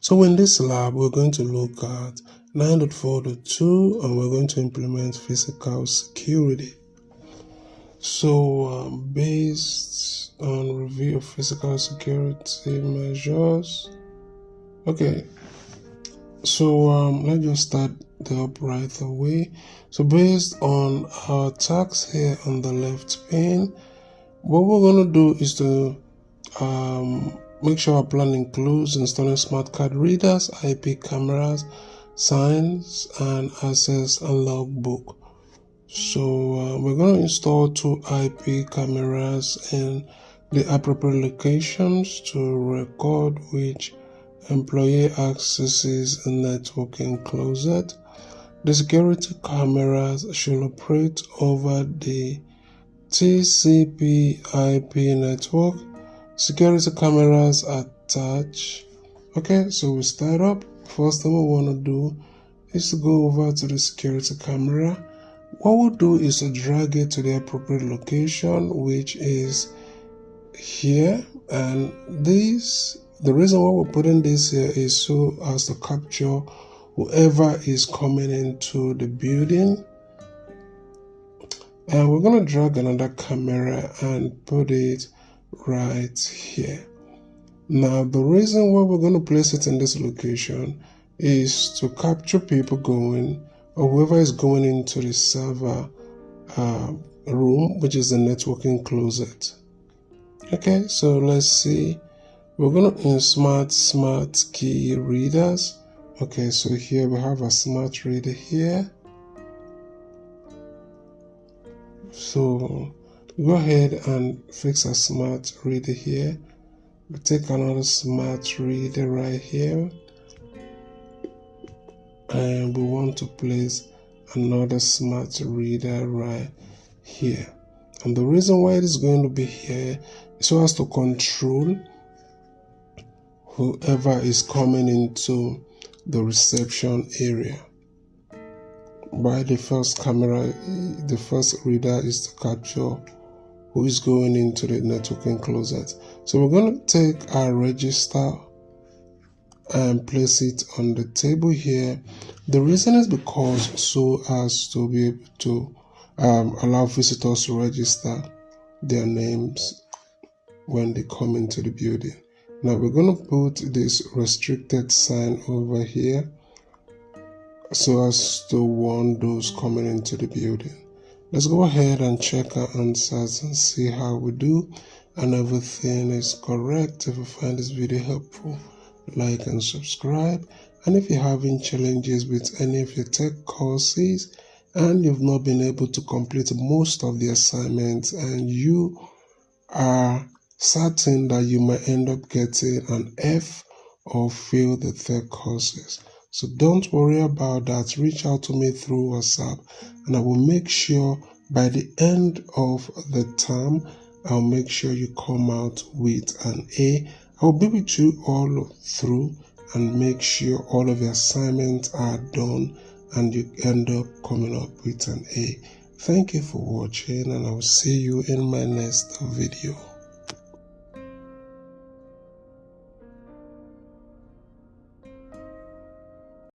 So in this lab, we're going to look at 9.4.2 and we're going to implement physical security. So based on review of physical security measures. Okay, so let's just start up right away. So based on our tags here on the left pane, what we're going to do is to make sure our plan includes installing smart card readers, IP cameras, signs, and access and logbook. So we're going to install 2 IP cameras in the appropriate locations to record which employee accesses a networking closet. The security cameras should operate over the TCP/IP network. Security cameras attached. Okay, so we start up. First thing we want to do is to go over to the security camera. What we'll do is to drag it to the appropriate location, which is here. And the reason why we're putting this here is so as to capture whoever is coming into the building. And we're going to drag another camera and put it right here. Now, the reason why we're going to place it in this location is to capture people going, or whoever is going into the server room, which is the networking closet. Okay, so let's see. We're going to insert smart key readers. Okay, so here we have a smart reader here. So go ahead and fix a smart reader here. We take another smart reader right here, and we want to place another smart reader right here. And the reason why it is going to be here is so as to control whoever is coming into the reception area. By the first camera, the first reader is to capture who is going into the networking closet. So we're going to take our register and place it on the table here. The reason is because so as to be able to allow visitors to register their names when they come into the building. Now we're going to put this restricted sign over here so as to warn those coming into the building. Let's go ahead and check our answers and see how we do, and everything is correct. If you find this video helpful, like and subscribe. And if you're having challenges with any of your tech courses and you've not been able to complete most of the assignments and you are certain that you might end up getting an F or fail the tech courses, so don't worry about that. Reach out to me through WhatsApp and I will make sure by the end of the term, I'll make sure you come out with an A. I'll be with you all through and make sure all of your assignments are done and you end up coming up with an A. Thank you for watching, and I'll see you in my next video.